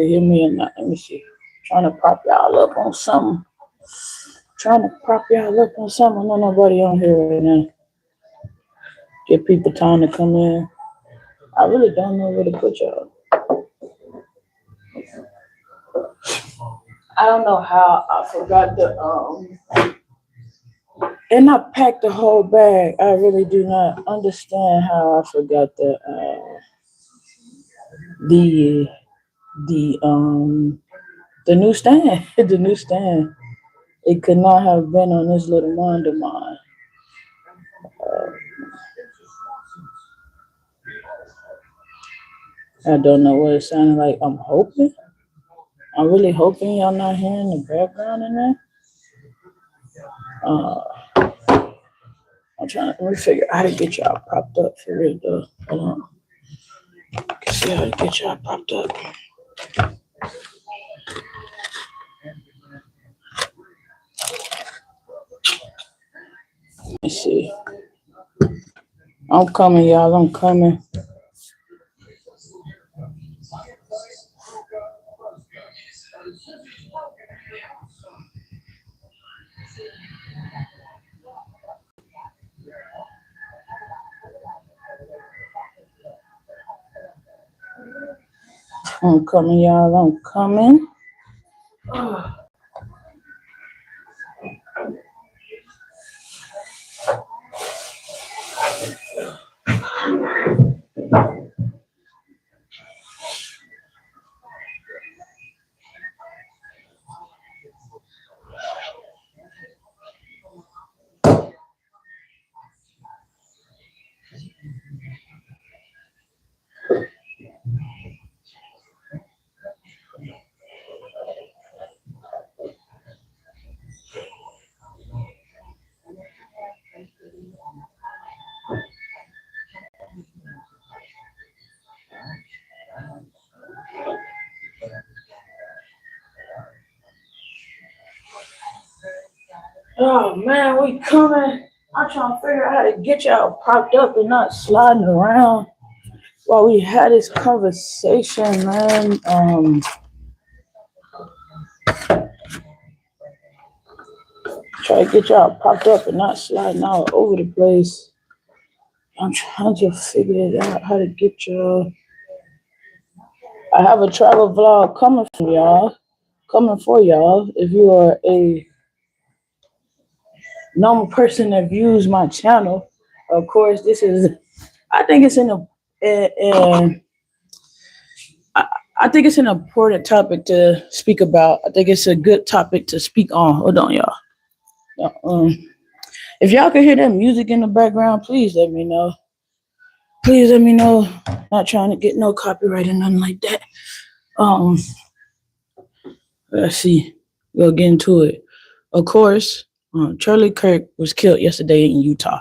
hear me or not? Let me see. Trying to prop y'all up on something. Trying to prop y'all up on something. I know nobody on here right now. Give people time to come in. I really don't know where to put y'all. I don't know how I forgot and I packed the whole bag. I really do not understand how I forgot the the newsstand. The newsstand. It could not have been on this little mind of mine. I don't know what it sounded like. I'm hoping. I'm really hoping y'all not hearing the background in there. Uh, I'm trying to figure out how to get y'all propped up for real though. Hold on. I can see how to get y'all propped up. Let me see. I'm coming, y'all. I'm coming. I'm coming, y'all. I'm coming. Oh man, we coming. I'm trying to figure out how to get y'all propped up and not sliding around while we had this conversation, man. Try to get y'all propped up and not sliding all over the place. I'm trying to figure it out how to get y'all. I have a travel vlog coming for y'all. If you are a normal person that views my channel, of course, this is. I think it's I think it's an important topic to speak about. I think it's a good topic to speak on. Hold on, y'all. If y'all can hear that music in the background, please let me know. Please let me know. Not trying to get no copyright or nothing like that. Let's see. We'll get into it. Of course, Charlie Kirk was killed yesterday in Utah,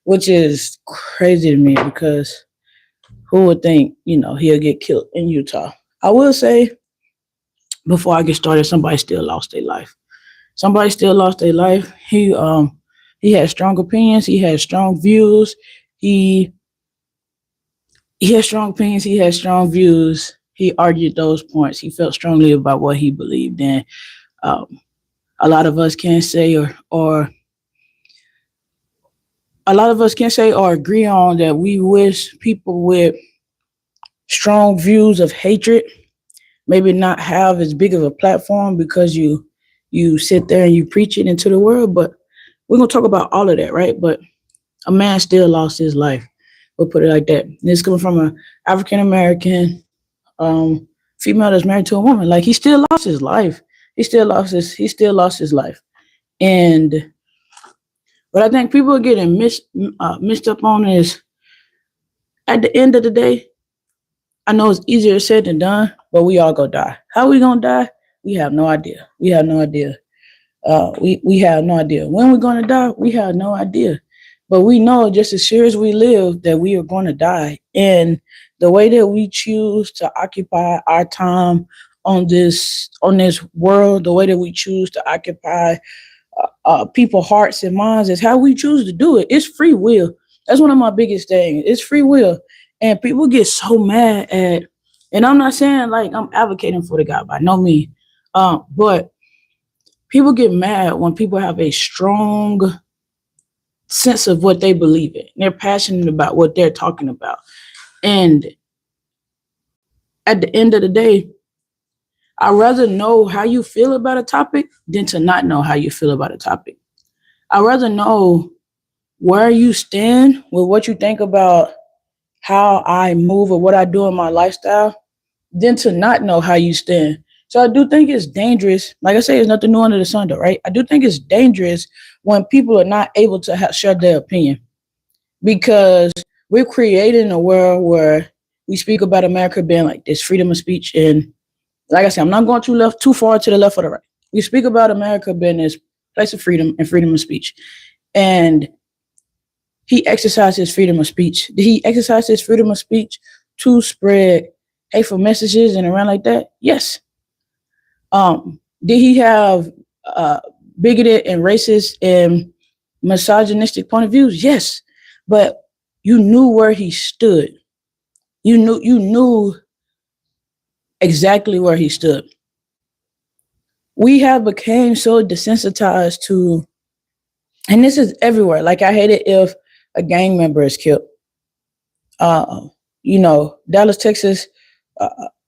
which is crazy to me because who would think, he'll get killed in Utah? I will say, before I get started, somebody still lost their life. Somebody still lost their life. He had strong opinions. He had strong views. He had strong opinions. He had strong views. He argued those points. He felt strongly about what he believed in. A lot of us can't say or a lot of us can say or agree on that we wish people with strong views of hatred maybe not have as big of a platform because you sit there and you preach it into the world. But we're going to talk about all of that, right? But a man still lost his life. We'll put it like that. And it's coming from an African-American female that's married to a woman. Like, he still lost his life. He still lost his life. And what I think people are getting mixed up on is, at the end of the day, I know it's easier said than done, but we all gonna die. How we gonna die? We have no idea. We have no idea. We have no idea. When we're gonna die, we have no idea. But we know just as sure as we live that we are gonna die. And the way that we choose to occupy our time on this world, the way that we choose to occupy people's hearts and minds is how we choose to do it. It's free will. That's one of my biggest things. It's free will. And people get so mad at And I'm not saying like I'm advocating for the guy by no means. But people get mad when people have a strong sense of what they believe in. They're passionate about what they're talking about. And at the end of the day, I'd rather know how you feel about a topic than to not know how you feel about a topic. I'd rather know where you stand with what you think about how I move or what I do in my lifestyle than to not know how you stand. So I do think it's dangerous. Like I say, it's nothing new under the sun, though, right? I do think it's dangerous when people are not able to share their opinion because we're creating a world where we speak about America being like this freedom of speech. And like I said, I'm not going too far to the left or the right. We speak about America being this place of freedom and freedom of speech. And he exercised his freedom of speech. Did he exercise his freedom of speech to spread hateful messages and around like that? Yes. Did he have bigoted and racist and misogynistic point of views? Yes. But you knew where he stood. You knew exactly where he stood. We have become so desensitized to, and this is everywhere. Like I hate it if a gang member is killed. Dallas, Texas,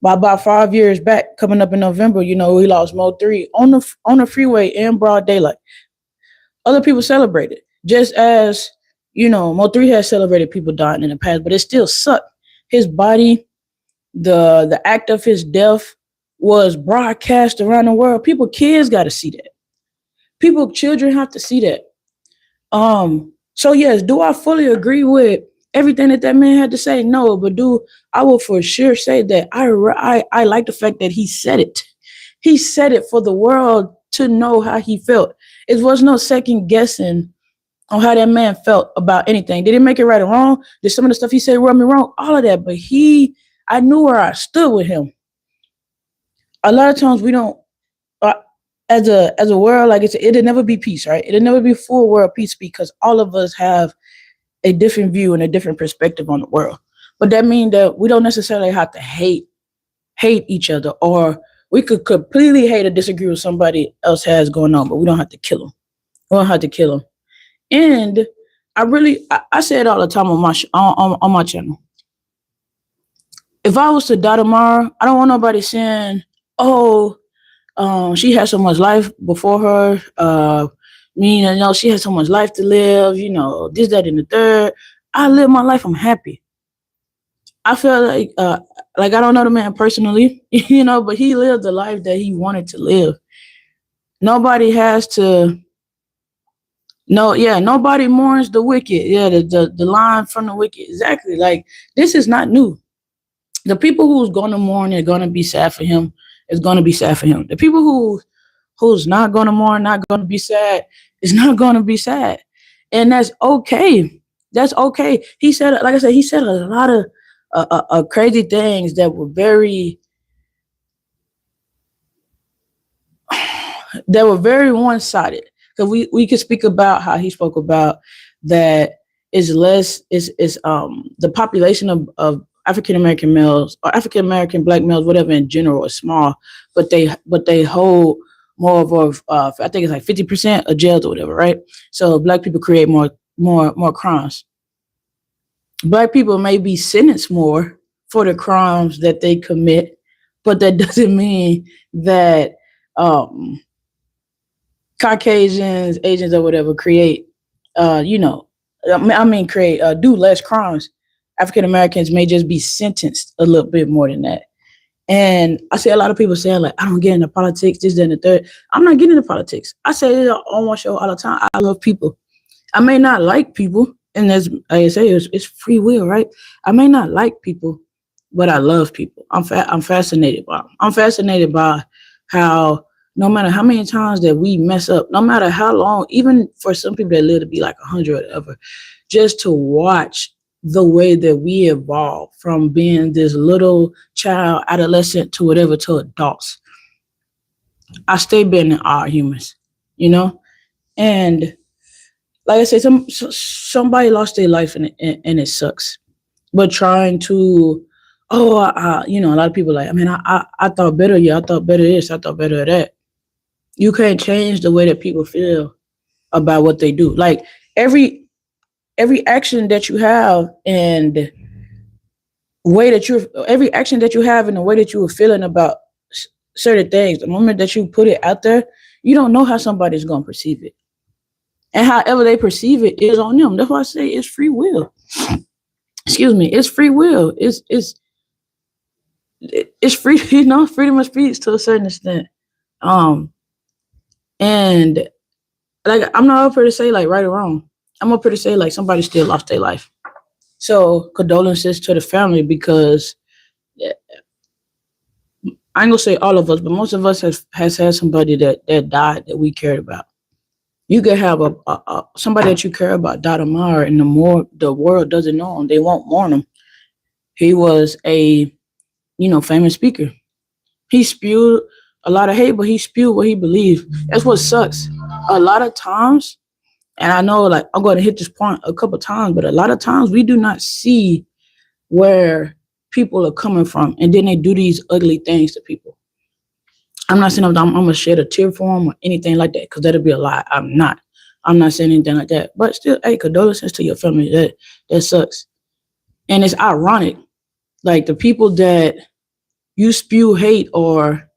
about 5 years back, coming up in November, we lost Mo3 on the freeway in broad daylight. Other people celebrated, just as Mo3 has celebrated people dying in the past, but it still sucked. His body, the act of his death was broadcast around the world. Kids got to see that. Children have to see that. So yes, do I fully agree with everything that man had to say? No, but I will for sure say that I like the fact that he said it. He said it for the world to know how he felt. It was no second guessing on how that man felt about anything. Did he make it right or wrong? Did some of the stuff he said rub me wrong? All of that. But I knew where I stood with him. A lot of times we don't, as a world, like it'll never be peace, right? It'll never be full world peace because all of us have a different view and a different perspective on the world. But that means that we don't necessarily have to hate each other, or we could completely hate or disagree with somebody else has going on, but we don't have to kill them. We don't have to kill them. And I say it all the time on my channel. If I was to die tomorrow, I don't want nobody saying, "Oh, she had so much life before her. She had so much life to live. This, that, and the third." I live my life. I'm happy. I feel like I don't know the man personally, but he lived the life that he wanted to live. Nobody has to. Nobody mourns the wicked. Yeah, the line from the wicked. Exactly. Like, this is not new. The people who's going to mourn are going to be sad for him. It's going to be sad for him. The people who's not going to mourn, not going to be sad, is not going to be sad. And that's okay. That's okay. He said, like I said, he said a lot of crazy things that were very one-sided. Because we could speak about how he spoke about that is the population of African American males or African American Black males, whatever, in general, is small, but they hold more of I think it's like 50% of jails or whatever, right? So Black people create more crimes. Black people may be sentenced more for the crimes that they commit, but that doesn't mean that Caucasians, Asians, or whatever create, do less crimes. African Americans may just be sentenced a little bit more than that. And I see a lot of people saying, like, I don't get into politics, this, that, and the third. I'm not getting into politics. I say it on my show all the time. I love people. I may not like people, and as I say, it's free will, right? I may not like people, but I love people. I'm fascinated by them. I'm fascinated by how no matter how many times that we mess up, no matter how long, even for some people that live to be like 100 or whatever, just to watch the way that we evolve from being this little child, adolescent, to whatever, to adults. I stay being in awe of humans, and like I said, somebody lost their life and it sucks. But trying to oh, a lot of people like, I mean, I thought better. Yeah, I thought better of this. I thought better of that. You can't change the way that people feel about what they do. Like every every action that you have and way that you're every action that you have and the way that you were feeling about certain things, the moment that you put it out there, you don't know how somebody's gonna perceive it. And however they perceive it is on them. That's why I say it's free will. Excuse me, it's free will. It's free, freedom of speech to a certain extent. Um, and like I'm not up here to say like right or wrong. I'm up here to say like somebody still lost their life. So condolences to the family because I ain't gonna say all of us, but most of us has had somebody that died that we cared about. You could have a somebody that you care about die tomorrow, and the more the world doesn't know him, they won't mourn him. He was a famous speaker. He spewed a lot of hate, but he spewed what he believed. That's what sucks. A lot of times, and I know like I'm going to hit this point a couple times, but a lot of times we do not see where people are coming from, and then they do these ugly things to people. I'm not saying I'm gonna shed a tear for him or anything like that, because that'd be a lie. I'm not. I'm not saying anything like that. But still, hey, condolences to your family. That sucks. And it's ironic, like the people that you spew hate or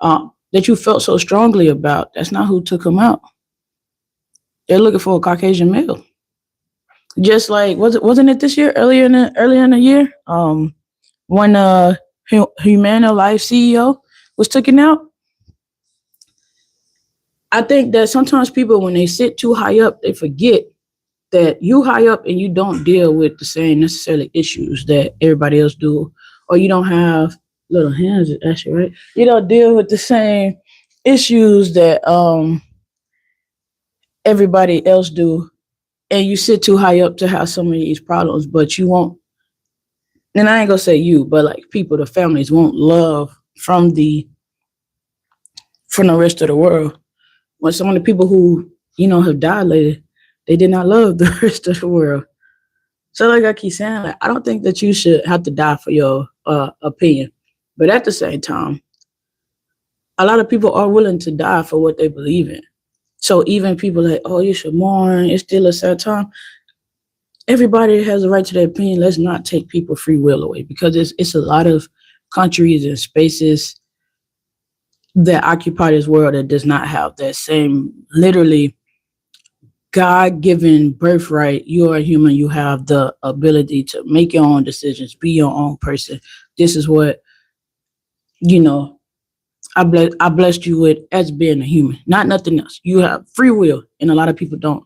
that you felt so strongly about, that's not who took him out. They're looking for a Caucasian male. Just like wasn't it this year earlier in the year when Humana Life CEO was taken out. I think that sometimes people, when they sit too high up, they forget that you high up and you don't deal with the same necessarily issues that everybody else do, or you don't have little hands. Actually, right? You don't deal with the same issues that everybody else do, and you sit too high up to have some of these problems, but you won't. And I ain't gonna say you, but like people, the families won't love from the rest of the world. When some of the people who have died lately, they did not love the rest of the world. So like I keep saying, like I don't think that you should have to die for your opinion, but at the same time, a lot of people are willing to die for what they believe in. So even people like, oh, you should mourn, it's still a sad time. Everybody has a right to their opinion. Let's not take people free will away, because it's a lot of countries and spaces that occupy this world that does not have that same literally God-given birthright. You are a human. You have the ability to make your own decisions, be your own person. This is what you know. I blessed you with as being a human, not nothing else. You have free will, and a lot of people don't.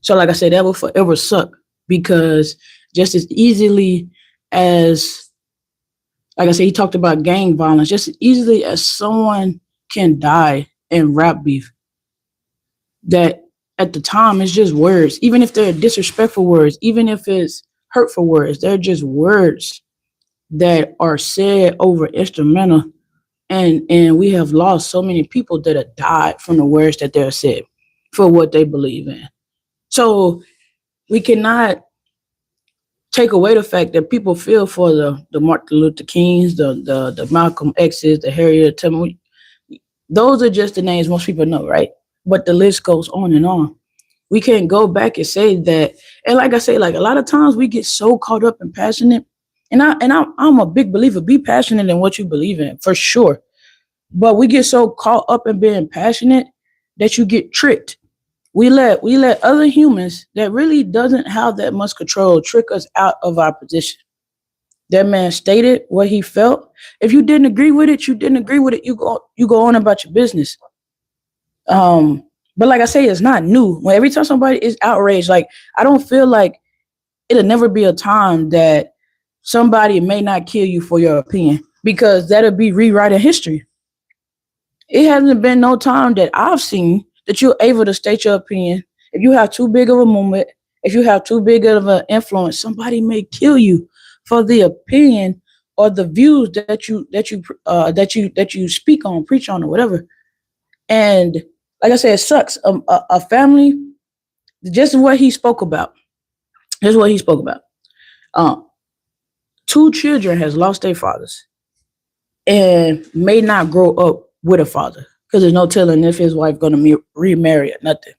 So, like I said, that will forever suck, because just as easily as, like I said, he talked about gang violence, just as easily as someone can die in rap beef, that at the time it's just words, even if they're disrespectful words, even if it's hurtful words, they're just words that are said over instrumental, and we have lost so many people that have died from the words that they're said for what they believe in. So we cannot take away the fact that people feel for the Martin Luther Kings, the Malcolm X's, the Harriet Tubman. Those are just the names most people know, right? But the list goes on and on. We can't go back and say that. And like I say, like a lot of times we get so caught up and passionate. And I'm a big believer. Be passionate in what you believe in, for sure. But we get so caught up in being passionate that you get tricked. We let other humans that really doesn't have that much control trick us out of our position. That man stated what he felt. If you didn't agree with it, you didn't agree with it. You go on about your business. Um, but like I say, it's not new. When every time somebody is outraged, like I don't feel like it'll never be a time that somebody may not kill you for your opinion, because that'll be rewriting history. It hasn't been no time that I've seen that you're able to state your opinion. If you have too big of a moment, if you have too big of an influence, somebody may kill you for the opinion or the views that you speak on, preach on, or whatever. And like I said, it sucks. A family, just what he spoke about. Here's what he spoke about. Um, Two children has lost their fathers and may not grow up with a father because there's no telling if his wife gonna remarry or nothing.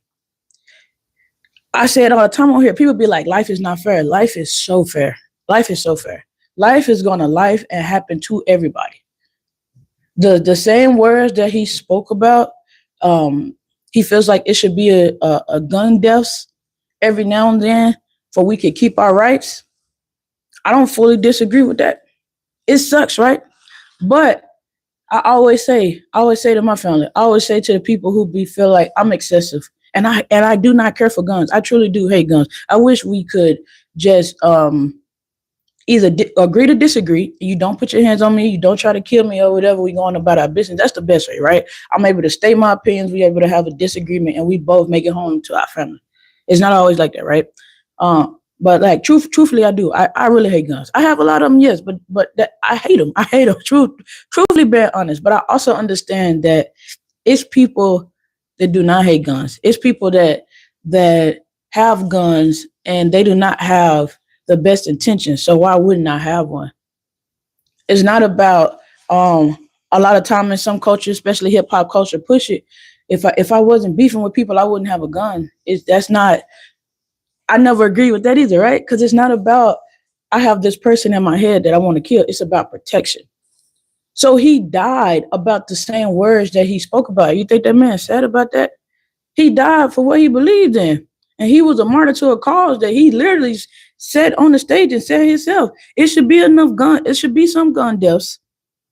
I say it all the time on here. People be like, life is not fair. Life is so fair. Life is so fair. Life is gonna life and happen to everybody. The same words that he spoke about, he feels like it should be a gun deaths every now and then for we could keep our rights. I don't fully disagree with that. It sucks, right? But I always say to my family, I always say to the people who feel like I'm excessive, and I do not care for guns. I truly do hate guns. I wish we could just either agree to disagree. You don't put your hands on me. You don't try to kill me or whatever. We going about our business. That's the best way, right? I'm able to state my opinions. We able to have a disagreement, and we both make it home to our family. It's not always like that, right? But like truthfully, I do. I really hate guns. I have a lot of them, yes, but I hate them. I hate them. Truthfully, being honest. But I also understand that it's people that do not hate guns. It's people that have guns and they do not have the best intentions. So why wouldn't I have one? It's not about a lot of time in some cultures, especially hip hop culture, push it. If I wasn't beefing with people, I wouldn't have a gun. That's not. I never agree with that either, right? Because it's not about I have this person in my head that I want to kill. It's about protection. So he died about the same words that he spoke about. You think that man sad about that? He died for what he believed in. And he was a martyr to a cause that he literally said on the stage and said himself, it should be enough gun. It should be some gun deaths.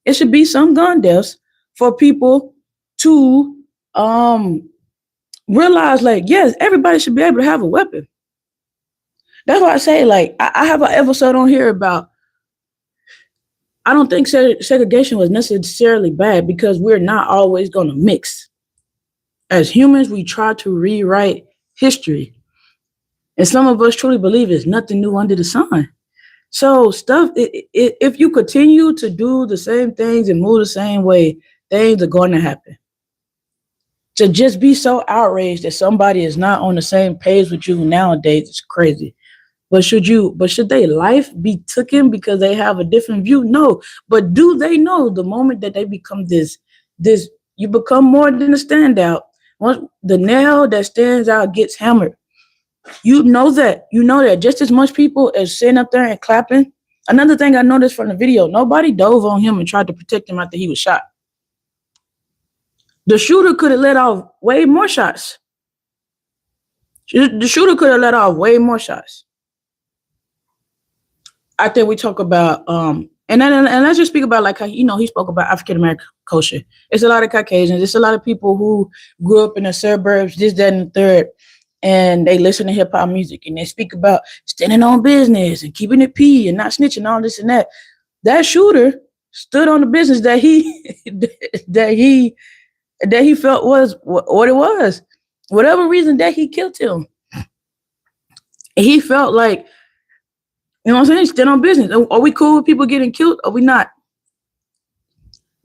It should be some gun deaths for people to realize, like, yes, everybody should be able to have a weapon. That's why I say, like, I have an episode on here about, I don't think segregation was necessarily bad because we're not always going to mix. As humans, we try to rewrite history. And some of us truly believe there's nothing new under the sun. So if you continue to do the same things and move the same way, things are going to happen. To just be so outraged that somebody is not on the same page with you nowadays is crazy. But should their life be taken because they have a different view? No. But do they know the moment that they become this, you become more than a standout. Once the nail that stands out gets hammered, you know that just as much people as sitting up there and clapping. Another thing I noticed from the video, nobody dove on him and tried to protect him after he was shot. The shooter could have let off way more shots. The shooter could have let off way more shots. I think we talk about and let's just speak about, like, how, he spoke about African American culture. It's a lot of Caucasians. It's a lot of people who grew up in the suburbs, this, that, and the third, and they listen to hip hop music and they speak about standing on business and keeping it P and not snitching, all this and that. That shooter stood on the business that he felt was what it was, whatever reason that he killed him. He felt like, you know what I'm saying? Stand on business. Are we cool with people getting killed? Or are we not?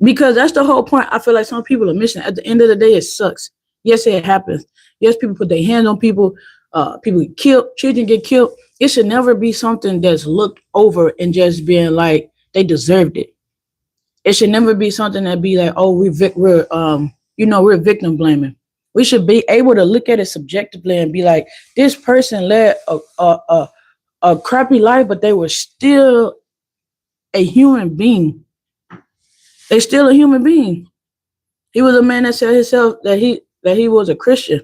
Because that's the whole point. I feel like some people are missing. At the end of the day, it sucks. Yes, it happens. Yes, people put their hands on people. People get killed. Children get killed. It should never be something that's looked over and just being like they deserved it. It should never be something that be like, oh, we're victim blaming. We should be able to look at it subjectively and be like, this person led a crappy life, but they were still a human being. They still a human being. He was a man that said himself that he was a Christian.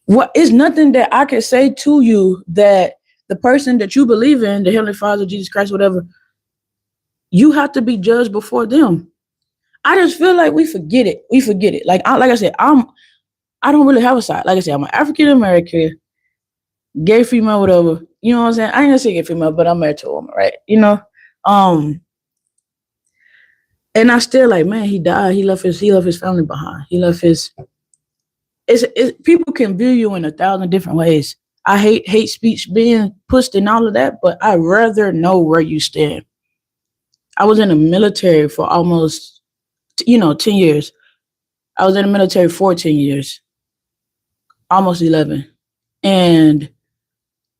What is nothing that I can say to you that the person that you believe in, the Heavenly Father, Jesus Christ, whatever, you have to be judged before them. I just feel like we forget it. Like I said, I don't really have a side. Like I said, I'm an African American, gay female, whatever. You know what I'm saying? I ain't gonna say gay female, but I'm married to a woman, right? And I still like, man, he died. He left his family behind. He left his. People can view you in 1,000 different ways. I hate speech being pushed and all of that, but I rather know where you stand. I was in the military for almost, 10 years. I was in the military 14 years, almost 11. And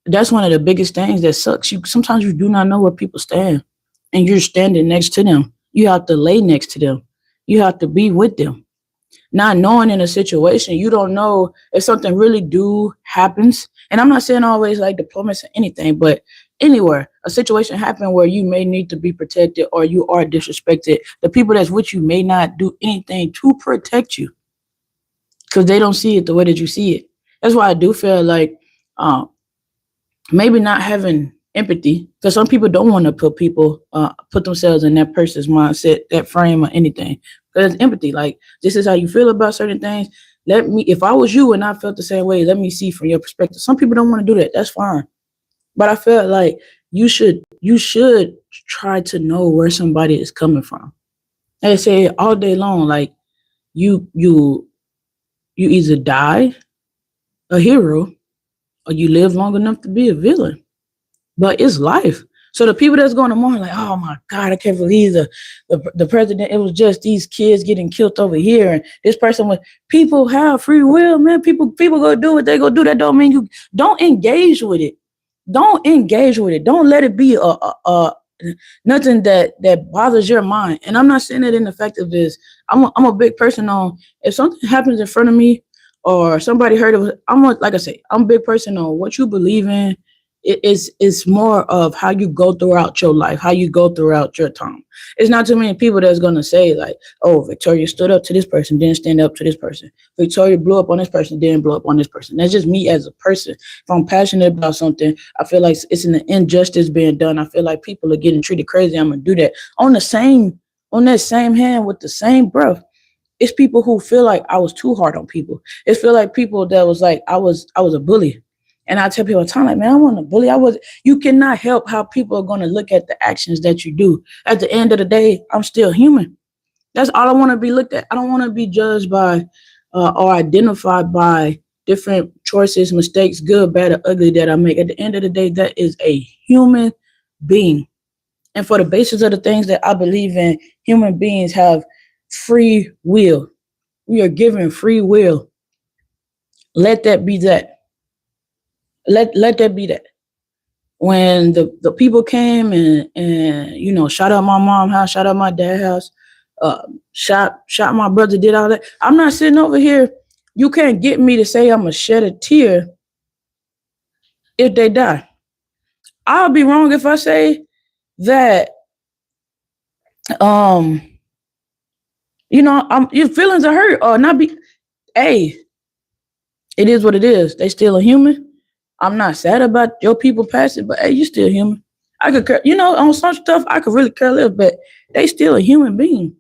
That's one of the biggest things that sucks. Sometimes you do not know where people stand, and you're standing next to them. You have to lay next to them. You have to be with them. Not knowing in a situation, you don't know if something really do happens. And I'm not saying always like diplomacy or anything, but anywhere a situation happen where you may need to be protected or you are disrespected, the people that's with you may not do anything to protect you because they don't see it the way that you see it. That's why I do feel like um, maybe not having empathy, because some people don't want to put themselves in that person's mindset, that frame, or anything. Because empathy, like, this is how you feel about certain things. Let me, if I was you and I felt the same way, let me see from your perspective. Some people don't want to do that. That's fine. But I feel like you should try to know where somebody is coming from. They say all day long, like, you you you either die a hero or you live long enough to be a villain. But it's life. So the people that's going to mourn, like, oh my God, I can't believe the president. It was just these kids getting killed over here, and this person was. People have free will, man. People go do what they go do. That don't mean you don't engage with it. Don't engage with it. Don't let it be a nothing that bothers your mind. And I'm not saying it in the fact of this. I'm a big person on, if something happens in front of me or somebody heard of it. Like I say, I'm a big person on what you believe in. It's more of how you go throughout your life, how you go throughout your time. It's not too many people that's gonna say like, "Oh, Victoria stood up to this person, didn't stand up to this person. Victoria blew up on this person, didn't blow up on this person." That's just me as a person. If I'm passionate about something, I feel like it's an injustice being done. I feel like people are getting treated crazy. I'm gonna do that on that same hand with the same breath. It's people who feel like I was too hard on people. It's feel like people that was like I was a bully. And I tell people all the time, like, man, I wasn't a bully. I was. You cannot help how people are going to look at the actions that you do. At the end of the day, I'm still human. That's all I want to be looked at. I don't want to be judged by or identified by different choices, mistakes, good, bad, or ugly that I make. At the end of the day, that is a human being. And for the basis of the things that I believe in, human beings have free will. We are given free will. Let that be that. Let that be that. When the people came and shot up my mom's house, shot up my dad's house, shot my brother, did all that. I'm not sitting over here. You can't get me to say I'm gonna shed a tear if they die. I'll be wrong if I say that um your feelings are hurt or not be. Hey, it is what it is. They still a human. I'm not sad about your people passing, but hey, you still human. I could care, on some stuff I could really care less, but they still a human being.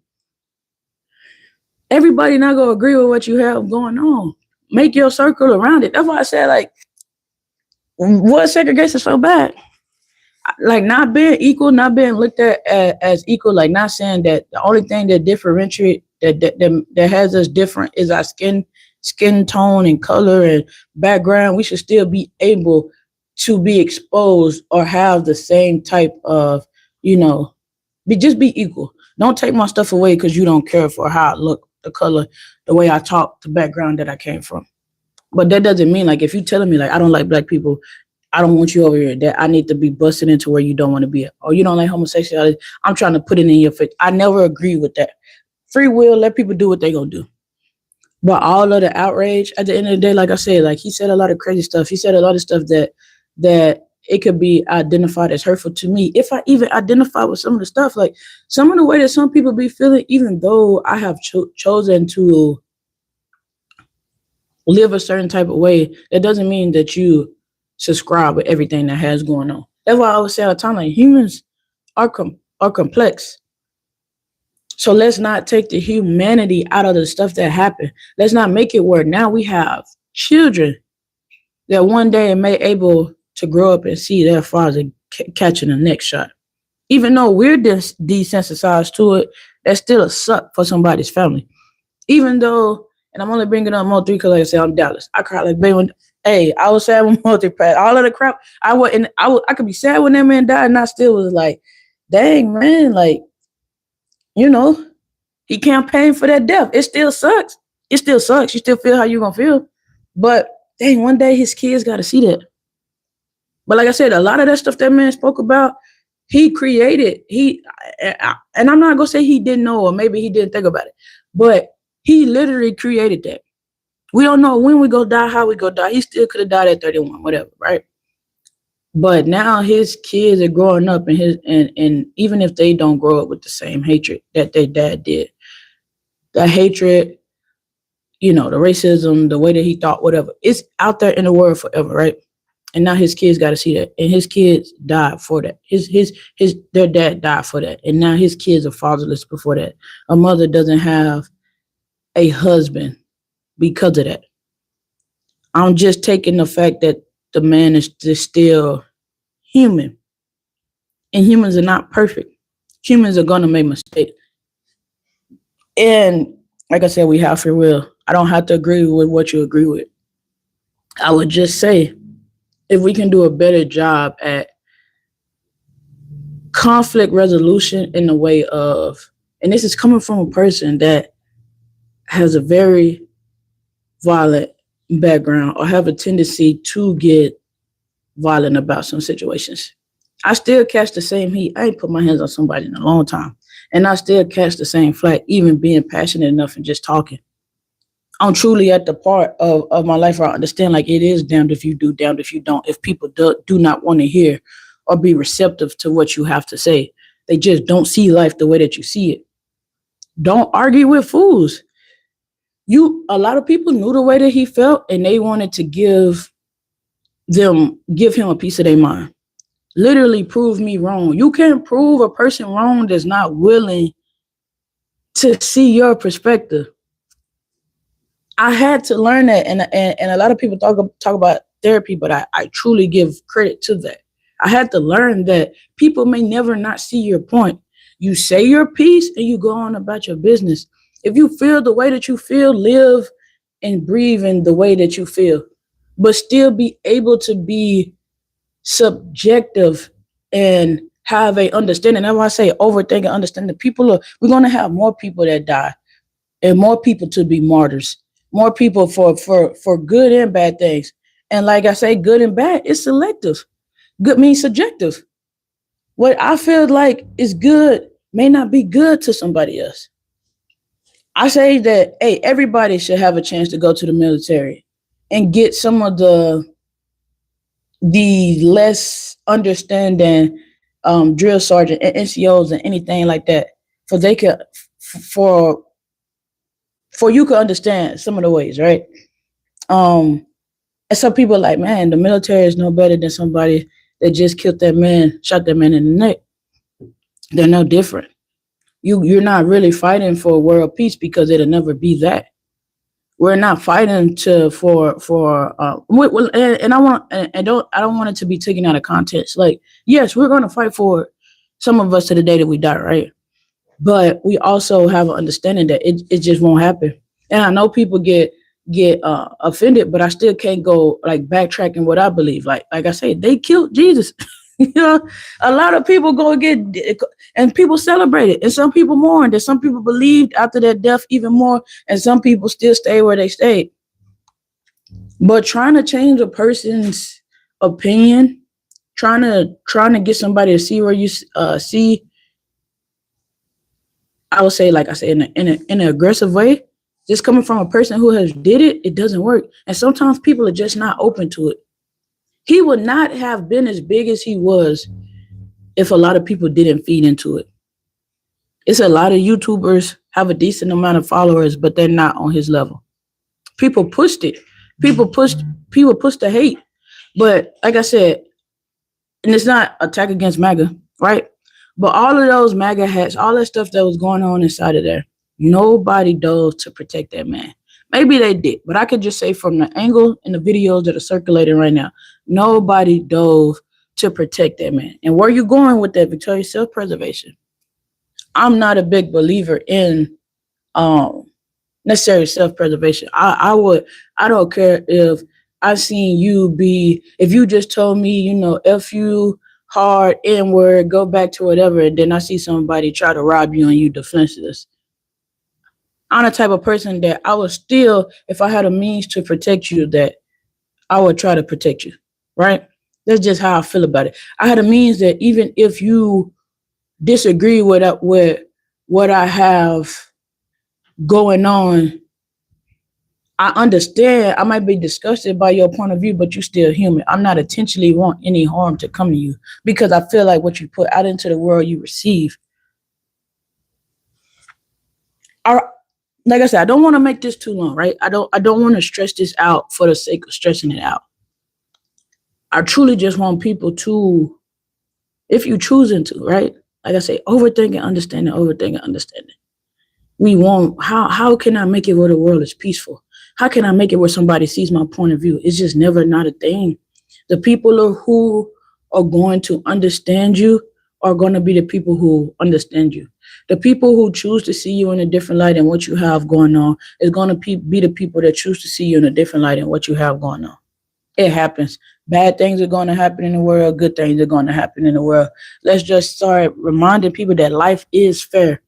Everybody not gonna agree with what you have going on. Make your circle around it. That's why I said, like, what segregation so bad? Like, not being equal, not being looked at as equal. Like, not saying that the only thing that differentiate that has us different is our skin tone and color and background. We should still be able to be exposed or have the same type of, be equal. Don't take my stuff away because you don't care for how I look, the color, the way I talk, the background that I came from. But that doesn't mean, like, if you telling me like I don't like black people, I don't want you over here, that I need to be busted into where you don't want to be at. Or you don't like homosexuality, I'm trying to put it in your face. I never agree with that. Free will, let people do what they gonna do. But all of the outrage, at the end of the day, like I said, like, he said a lot of crazy stuff. He said a lot of stuff that it could be identified as hurtful to me. If I even identify with some of the stuff, like some of the way that some people be feeling, even though I have chosen to live a certain type of way, that doesn't mean that you subscribe with everything that has going on. That's why I always say all the time, like, humans are complex. So let's not take the humanity out of the stuff that happened. Let's not make it where now we have children that one day may able to grow up and see their father catching the next shot. Even though we're desensitized to it, that's still a suck for somebody's family. Even though, and I'm only bringing up Mo3 because, like I said, I'm Dallas. I cried like baby. Hey, I was sad when Mo3 passed. All of the crap, I could be sad when that man died, and I still was like, dang, man, like, he campaigned for that death. It still sucks. It still sucks. You still feel how you gonna feel. But dang, one day his kids gotta see that. But like I said, a lot of that stuff that man spoke about, he created. And I'm not gonna say he didn't know or maybe he didn't think about it, but he literally created that. We don't know when we go die, how we go die. He still could have died at 31, whatever, right? But now his kids are growing up, and even if they don't grow up with the same hatred that their dad did, that hatred, the racism, the way that he thought, whatever, it's out there in the world forever, right? And now his kids got to see that, and his kids died for that. Their dad died for that, and now his kids are fatherless before that. A mother doesn't have a husband because of that. I'm just taking the fact that the man is just still human, and humans are not perfect. Humans are gonna make mistakes, and like I said, we have free will. I don't have to agree with what you agree with. I would just say, if we can do a better job at conflict resolution in the way of, and this is coming from a person that has a very violent background or have a tendency to get violent about some situations. I still catch the same heat. I ain't put my hands on somebody in a long time. And I still catch the same flack, even being passionate enough and just talking. I'm truly at the part of my life where I understand, like, it is damned if you do, damned if you don't. If people do not want to hear or be receptive to what you have to say, they just don't see life the way that you see it. Don't argue with fools. A lot of people knew the way that he felt, and they wanted to give him a piece of their mind. Literally prove me wrong. You can't prove a person wrong that's not willing to see your perspective. I had to learn that, and a lot of people talk about therapy, but I truly give credit to that. I had to learn that people may never not see your point. You say your piece and you go on about your business. If you feel the way that you feel, live and breathe in the way that you feel, but still be able to be subjective and have a understanding. That's why I say overthink and understanding. We're going to have more people that die and more people to be martyrs, more people for good and bad things. And like I say, good and bad is selective. Good means subjective. What I feel like is good may not be good to somebody else. I say that, hey, everybody should have a chance to go to the military and get some of the less understanding drill sergeant and NCOs and anything like that, for they could for you could understand some of the ways, right? And some people are like, man, the military is no better than somebody that just killed that man, shot that man in the neck. They're no different. You're not really fighting for world peace, because it'll never be that. We're not fighting and I don't want it to be taken out of context. Like, yes, we're going to fight for some of us to the day that we die, right? But we also have an understanding that it just won't happen. And I know people get offended, but I still can't go like backtracking what I believe. Like I say, they killed Jesus. A lot of people go get, and people celebrate it, and some people mourned, and some people believed after their death even more, and some people still stay where they stayed. But trying to change a person's opinion, trying to get somebody to see where you see, I would say, like I said, in an aggressive way, just coming from a person who has did it, it doesn't work. And sometimes people are just not open to it. He would not have been as big as he was if a lot of people didn't feed into it. It's a lot of YouTubers have a decent amount of followers, but they're not on his level. People pushed it. People pushed the hate. But like I said, and it's not attack against MAGA, right? But all of those MAGA hats, all that stuff that was going on inside of there, nobody dove to protect that man. Maybe they did, but I could just say from the angle in the videos that are circulating right now, nobody dove to protect that man. And where you going with that, Victoria? Self-preservation. I'm not a big believer in necessary self-preservation. I don't care if I seen you if you just told me, F you, hard, N-word, go back to whatever, and then I see somebody try to rob you and you defenseless. I'm the type of person that I would still, if I had a means to protect you, that I would try to protect you, right? That's just how I feel about it. I had a means that even if you disagree with what I have going on, I understand. I might be disgusted by your point of view, but you're still human. I'm not intentionally want any harm to come to you because I feel like what you put out into the world, you receive. Like I said, I don't want to make this too long, right? I don't want to stress this out for the sake of stressing it out. I truly just want people to, if you choosing to, right? Like I say, overthinking, understanding. We want, how can I make it where the world is peaceful? How can I make it where somebody sees my point of view? It's just never not a thing. The people who are going to understand you are going to be the people who understand you. The people who choose to see you in a different light than what you have going on is going to be the people that choose to see you in a different light than what you have going on. It happens. Bad things are going to happen in the world. Good things are going to happen in the world. Let's just start reminding people that life is fair.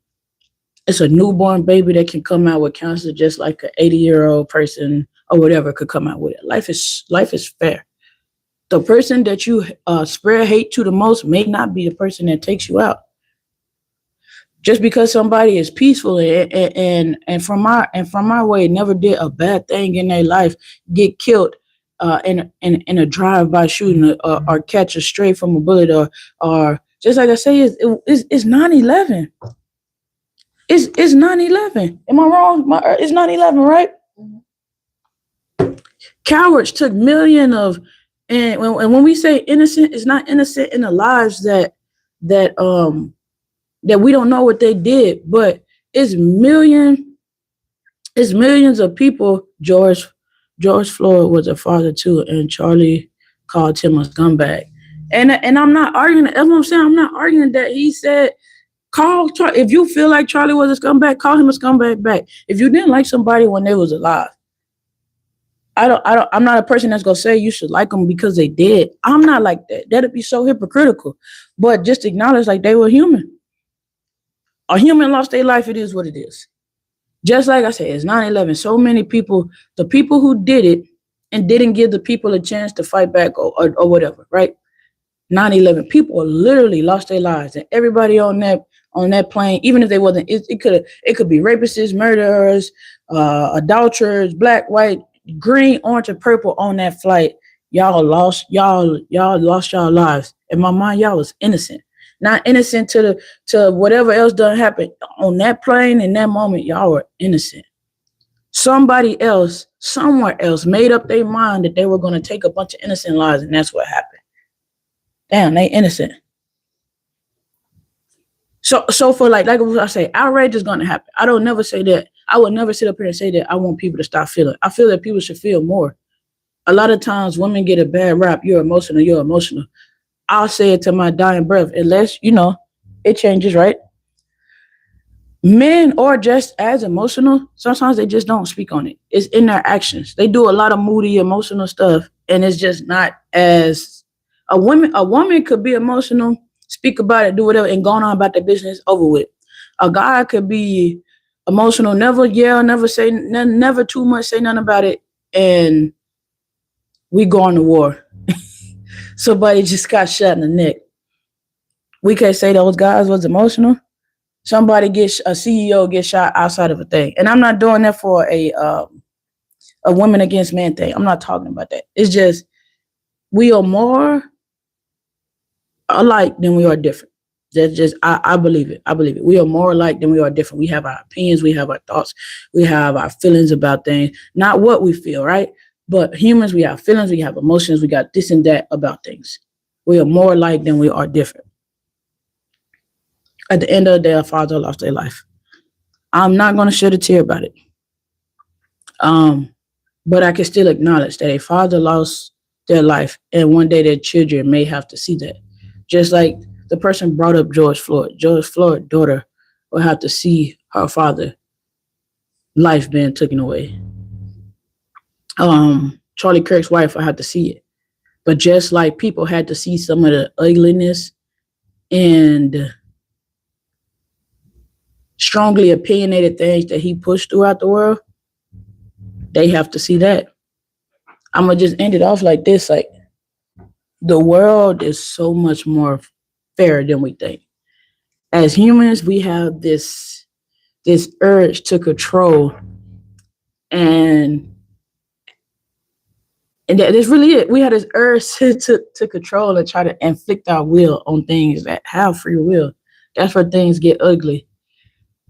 It's a newborn baby that can come out with cancer just like an 80-year-old person or whatever could come out with it. Life is fair. The person that you spread hate to the most may not be the person that takes you out. Just because somebody is peaceful and from my way never did a bad thing in their life, get killed in a drive-by shooting or catch a stray from a bullet or just like I say, it's 9/11. It's 9/11. Am I wrong? It's 9/11, right? Mm-hmm. Cowards took millions of, and when we say innocent, it's not innocent in the lives that we don't know what they did, but it's millions of people. George Floyd was a father too, and Charlie called him a scumbag. And I'm not arguing. That's what I'm saying. I'm not arguing that he said. If you feel like Charlie was a scumbag, call him a scumbag back. If you didn't like somebody when they was alive, I'm not a person that's gonna say you should like them because they did. I'm not like that. That'd be so hypocritical. But just acknowledge like they were human. A human lost their life. It is what it is. Just like I said, it's 9/11. So many people, the people who did it and didn't give the people a chance to fight back or whatever, right? 9/11. People literally lost their lives, and everybody on that plane, even if they wasn't, it could be rapists, murderers, adulterers, black, white, green, orange, and purple on that flight. Y'all lost y'all lives. In my mind, y'all was innocent. Not innocent to whatever else done happened. On that plane in that moment, y'all were innocent. Somebody else, somewhere else, made up their mind that they were going to take a bunch of innocent lives, and that's what happened. Damn, they innocent. So for like I say, outrage is gonna happen. I don't never say that. I would never sit up here and say that I want people to stop feeling. I feel that people should feel more. A lot of times women get a bad rap. You're emotional. I'll say it to my dying breath, unless, it changes, right? Men are just as emotional. Sometimes they just don't speak on it. It's in their actions. They do a lot of moody, emotional stuff, and it's just not as a woman could be emotional, speak about it, do whatever, and go on about their business, over with. A guy could be emotional, never yell, never say, never too much, say nothing about it, and we go on to war. Somebody just got shot in the neck. We can't say those guys was emotional. Somebody a CEO gets shot outside of a thing. And I'm not doing that for a women against men thing. I'm not talking about that. It's just, we are more alike than we are different. That's just, I believe it. We are more alike than we are different. We have our opinions. We have our thoughts. We have our feelings about things. Not what we feel, right? But humans, we have feelings. We have emotions. We got this and that about things. We are more alike than we are different. At the end of the day, a father lost their life. I'm not going to shed a tear about it. But I can still acknowledge that a father lost their life, and one day their children may have to see that. Just like the person brought up George Floyd. George Floyd's daughter will have to see her father life being taken away. Charlie Kirk's wife will have to see it. But just like people had to see some of the ugliness and strongly opinionated things that he pushed throughout the world, they have to see that. I'm going to just end it off like this. Like, the world is so much more fair than we think. As humans, we have this urge to control, and that's really it. We have this urge to control and try to inflict our will on things that have free will. That's where things get ugly.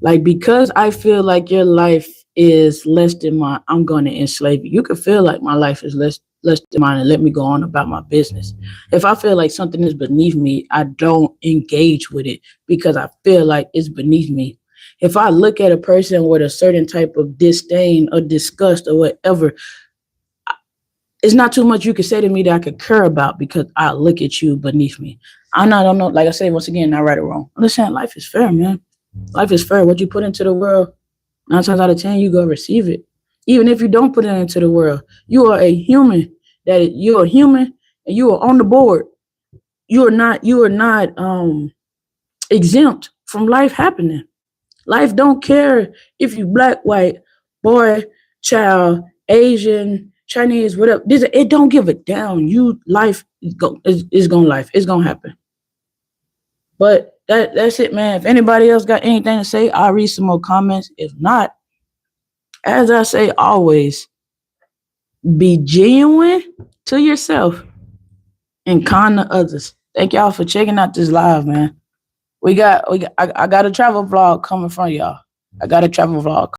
Like, because I feel like your life is less than mine, I'm going to enslave you. You can feel like my life is less than mine and let me go on about my business. If I feel like something is beneath me, I don't engage with it because I feel like it's beneath me. If I look at a person with a certain type of disdain or disgust or whatever, it's not too much you can say to me that I could care about because I look at you beneath me. I don't know. Like I say, once again, not right or wrong. I'm just saying life is fair, man. Life is fair. What you put into the world, 9 times out of 10, you go receive it. Even if you don't put it into the world, you are a human. You're a human and you are on the board. You are not exempt from life happening. Life don't care if you black, white, boy, child, Asian, Chinese, whatever. It don't give a damn. Life is gonna life. It's gonna happen. But that's it, man. If anybody else got anything to say, I'll read some more comments. If not, as I say always, be genuine to yourself and kind to others. Thank y'all for checking out this live, man. I got a travel vlog coming from y'all. I got a travel vlog